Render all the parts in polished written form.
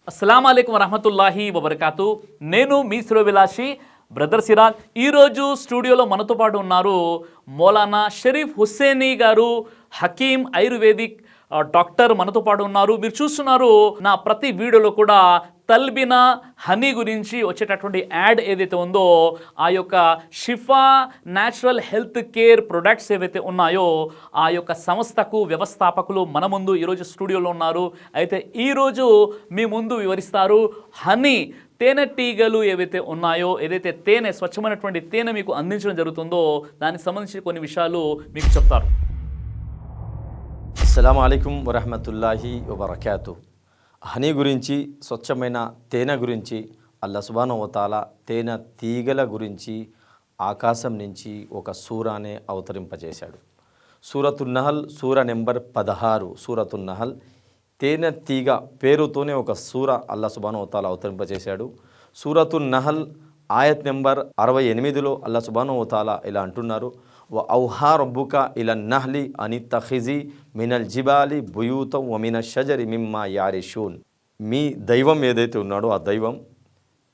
అస్సలాము అలైకుం వరహమతుల్లాహి వబర్కాతు. నేను మీ శ్రోవిలాషి బ్రదర్ సిరాజ్. ఈరోజు స్టూడియోలో మనతో పాటు ఉన్నారు మౌలానా షరీఫ్ హుస్సేనీ గారు, హకీం ఆయుర్వేదిక్ డాక్టర్ మనతో పాటు ఉన్నారు. మీరు చూస్తున్నారు నా ప్రతి వీడియోలో కూడా తల్బినా హనీ గురించి వచ్చేటటువంటి యాడ్ ఏదైతే ఉందో ఆ యొక్క షిఫా న్యాచురల్ హెల్త్ కేర్ ప్రొడక్ట్స్ ఏవైతే ఉన్నాయో ఆ యొక్క సంస్థకు వ్యవస్థాపకులు మన ముందు ఈరోజు స్టూడియోలో ఉన్నారు. అయితే ఈరోజు మీ ముందు వివరిస్తారు హనీ తేనెటీగలు ఏవైతే ఉన్నాయో, ఏదైతే తేనె స్వచ్ఛమైనటువంటి తేనె మీకు అందించడం జరుగుతుందో దానికి సంబంధించి కొన్ని విషయాలు మీకు చెప్తారు. అస్సలాము అలైకుం వరహమతుల్లాహి వబర్కాతు. హనీ గురించి, స్వచ్ఛమైన తేనె గురించి, అల్లాహ్ సుబ్హానహు వ తఆలా తేనె తీగల గురించి ఆకాశం నుంచి ఒక సూరానే అవతరింపజేశాడు. సూరతున్ నహల్ సూర నెంబర్ 16. సూరతున్ నహల్ తేనె తీగ పేరుతోనే ఒక సూర అల్లాహ్ సుబ్హానహు వ తఆలా అవతరింపజేశాడు. సూరతున్ నహల్ ఆయత్ నెంబర్ 68లో అల్లాహ్ సుబ్హానహు వ తఆలా ఇలా అంటున్నారు, వ ఔహా రబ్బుక ఇలన్ నహ్లి అనిత్తఖిజి మినల్ జిబాలి బుయూతం వ మినష్ షజరి మిమ్మా యారిషూన్. మీ దైవం ఏదైతే ఉన్నాడో ఆ దైవం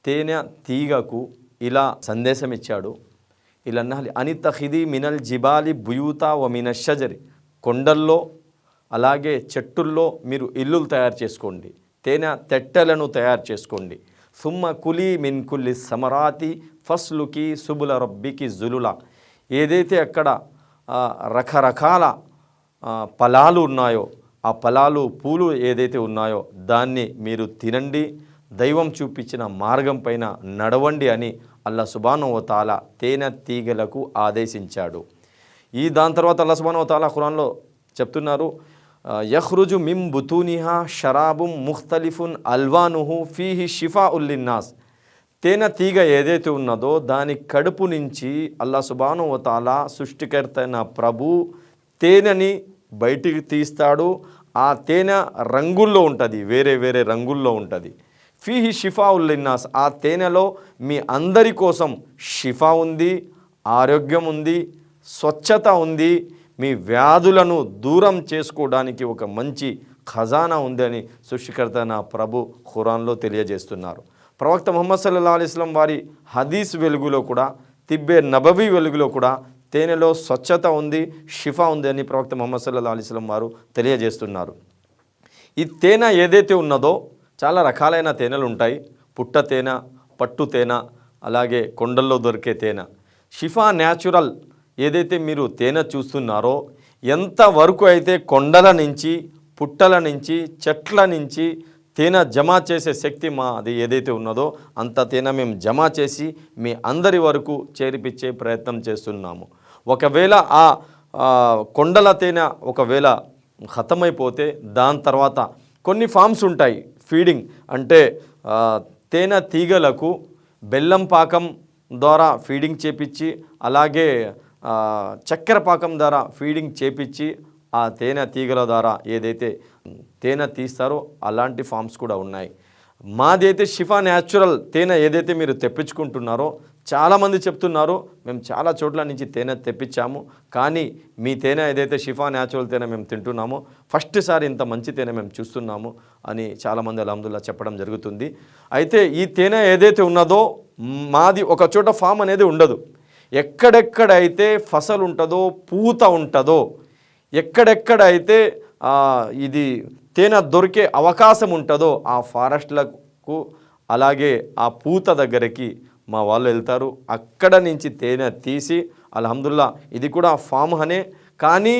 తేనె తీగకు ఇలా సందేశం ఇచ్చాడు. ఇలన్ నహ్లి అనిత్తఖిది మినల్ జిబాలి బుయూతా వ మినష్ షజరి. కొండల్లో అలాగే చెట్టుల్లో మీరు ఇల్లులు తయారు చేసుకోండి, తేనె తెట్టెలను తయారు చేసుకోండి. సుమ్మ కులీ మిన్ కుల్లి సమరాతి ఫస్లుకి సుబుల రబ్బికి జులులా. ఏదైతే అక్కడ రకరకాల ఫలాలు ఉన్నాయో ఆ ఫలాలు పూలు ఏదైతే ఉన్నాయో దాన్ని మీరు తినండి, దైవం చూపించిన మార్గం పైన నడవండి అని అల్లాహ్ సుబ్హానహు వ తఆలా తేనె తీగలకు ఆదేశించాడు. దాని తర్వాత అల్లాహ్ సుబ్హానహు వ తఆలా ఖురాన్లో చెప్తున్నారు, యఖ్రుజు మిమ్ బుతూనిహా షరాబుం ముఖ్తలిఫున్ అల్వానుహు ఫీహి షిఫాఉల్ లిన్నాస్. తేనె తీగ ఏదైతే ఉన్నదో దాని కడుపు నుంచి అల్లాహ్ సుబ్హానహు వ తఆలా సృష్టికర్త అయిన ప్రభు తేనెని బయటికి తీస్తాడు. ఆ తేనె రంగుల్లో ఉంటుంది, వేరే వేరే రంగుల్లో ఉంటుంది. ఫీహి షిఫాఉల్ లిన్నాస్. ఆ తేనెలో మీ అందరి కోసం షిఫా ఉంది, ఆరోగ్యం ఉంది, స్వచ్ఛత ఉంది, మీ వ్యాధులను దూరం చేసుకోవడానికి ఒక మంచి ఖజానా ఉంది అని సృష్టికర్త అయిన ప్రభు ఖురాన్లో తెలియజేస్తున్నారు. ప్రవక్త ముహమ్మద్ సల్లల్లాహు అలైహి వసల్లం వారి హదీస్ వెలుగులో కూడా, తిబ్బే నబవీ వెలుగులో కూడా తేనెలో స్వచ్ఛత ఉంది, షిఫా ఉంది అని ప్రవక్త ముహమ్మద్ సల్లల్లాహు అలైహి వసల్లం వారు తెలియజేస్తున్నారు. ఈ తేనె ఏదైతే ఉన్నదో చాలా రకాలైన తేనెలు ఉంటాయి. పుట్ట తేనె, పట్టు తేనె, అలాగే కొండల్లో దొరికే తేనె. షిఫా న్యాచురల్ ఏదైతే మీరు తేనె చూస్తున్నారో ఎంతవరకు అయితే కొండల నుంచి, పుట్టల నుంచి, చెట్ల నుంచి తేనె జమ చేసే శక్తి అది ఏదైతే ఉన్నదో అంత తేనె మేము జమ చేసి మీ అందరి వరకు చేర్పించే ప్రయత్నం చేస్తున్నాము. ఒకవేళ ఆ కొండల తేనె ఒకవేళ ఖతమైపోతే దాని తర్వాత కొన్ని ఫామ్స్ ఉంటాయి ఫీడింగ్, అంటే తేనె తీగలకు బెల్లం పాకం ద్వారా ఫీడింగ్ చేపించి, అలాగే చక్కెర పాకం ద్వారా ఫీడింగ్ చేపించి ఆ తేనె తీగల ద్వారా ఏదైతే తేనె తీస్తారో అలాంటి ఫామ్స్ కూడా ఉన్నాయి. మాదైతే షిఫా న్యాచురల్ తేనె ఏదైతే మీరు తెప్పించుకుంటున్నారో చాలామంది చెప్తున్నారు మేము చాలా చోట్ల నుంచి తేనె తెప్పించాము, కానీ మీ తేనె ఏదైతే షిఫా న్యాచురల్ తేనె మేము తింటున్నామో ఫస్ట్ సారి ఇంత మంచి తేనె మేము చూస్తున్నాము అని చాలామంది అల్హమ్దుల్లా చెప్పడం జరుగుతుంది. అయితే ఈ తేనె ఏదైతే ఉన్నదో మాది ఒక చోట ఫామ్ అనేది ఉండదు. ఎక్కడెక్కడైతే ఫసలు ఉంటుందో, పూత ఉంటుందో, ఎక్కడెక్కడైతే ఇది తేనె దొరికే అవకాశం ఉంటుందో ఆ ఫారెస్ట్లకు అలాగే ఆ పూత దగ్గరికి మా వాళ్ళు వెళ్తారు. అక్కడ నుంచి తేనె తీసి అల్హమ్దుల్లా ఇది కూడా ఫామ్ హనీ, కానీ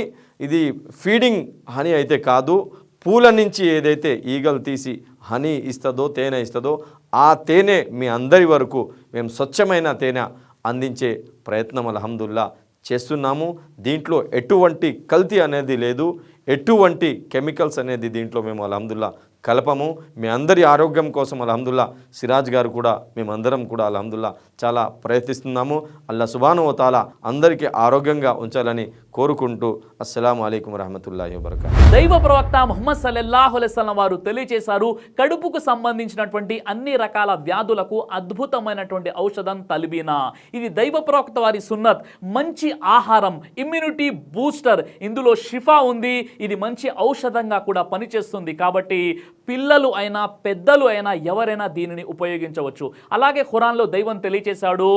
ఇది ఫీడింగ్ హనీ అయితే కాదు. పూల నుంచి ఏదైతే ఈగలు తీసి హనీ ఇస్తుందో, తేనె ఇస్తుందో ఆ తేనె మీ అందరి వరకు మేము స్వచ్ఛమైన తేనె అందించే ప్రయత్నం అల్హమ్దుల్లా చేస్తున్నాము. దీంట్లో ఎటువంటి కల్తీ అనేది లేదు, ఎటువంటి కెమికల్స్ అనేది దీంట్లో మేము అల్హమ్దుల్లా కలపము. మీ అందరి ఆరోగ్యం కోసం అల్హమ్దుల్లా సిరాజ్ గారు కూడా మేమందరం కూడా అల్హమ్దుల్లా చాలా ప్రయత్నిస్తున్నాము. అల్లాహ్ సుబ్హానహు వ తఆలా అందరికీ ఆరోగ్యంగా ఉంచాలని కోరుకుంటూ అస్సలాము అలైకుం వరహమతుల్లాహి వబరకాతుహు. దైవ ప్రవక్త ముహమ్మద్ సల్లల్లాహు అలైహి వసల్లం వారు తెలియజేశారు, కడుపుకు సంబంధించినటువంటి అన్ని రకాల వ్యాధులకు అద్భుతమైనటువంటి ఔషధం తల్బీనా. ఇది దైవ ప్రవక్త వారి సున్నత్. మంచి ఆహారం, ఇమ్యూనిటీ బూస్టర్, ఇందులో షిఫా ఉంది. ఇది మంచి ఔషధంగా కూడా పనిచేస్తుంది. కాబట్టి పిల్లలు అయినా పెద్దలు అయినా ఎవరైనా దీనిని ఉపయోగించవచ్చు. అలాగే ఖురాన్లో దైవం తెలియజేశాడు,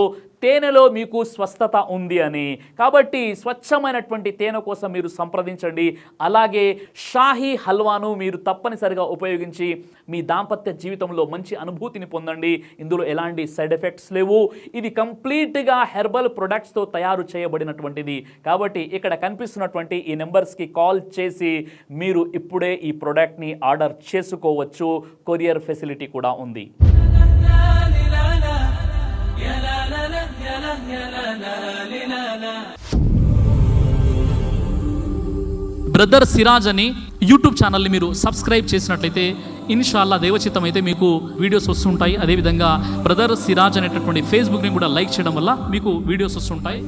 తేనెలో మీకు స్వస్థత ఉంది అని. కాబట్టి స్వచ్ఛమైనటువంటి తేనె కోసం మీరు సంప్రదించండి. అలాగే షాహీ హల్వాను మీరు తప్పనిసరిగా ఉపయోగించి మీ దాంపత్య జీవితంలో మంచి అనుభూతిని పొందండి. ఇందులో ఎలాంటి సైడ్ ఎఫెక్ట్స్ లేవు. ఇది కంప్లీట్గా హెర్బల్ ప్రొడక్ట్స్తో తయారు చేయబడినటువంటిది. కాబట్టి ఇక్కడ కనిపిస్తున్నటువంటి ఈ నెంబర్స్కి కాల్ చేసి మీరు ఇప్పుడే ఈ ప్రోడక్ట్ని ఆర్డర్ చేసుకోవచ్చు. కొరియర్ ఫెసిలిటీ కూడా ఉంది. బ్రదర్ సిరాజ్ అని యూట్యూబ్ ఛానల్ని మీరు సబ్స్క్రైబ్ చేసినట్లయితే ఇన్షాల్లా దైవచిత్తం అయితే మీకు వీడియోస్ వస్తుంటాయి. అదేవిధంగా బ్రదర్ సిరాజ్ అనేటటువంటి ఫేస్బుక్ని కూడా లైక్ చేయడం వల్ల మీకు వీడియోస్ వస్తుంటాయి.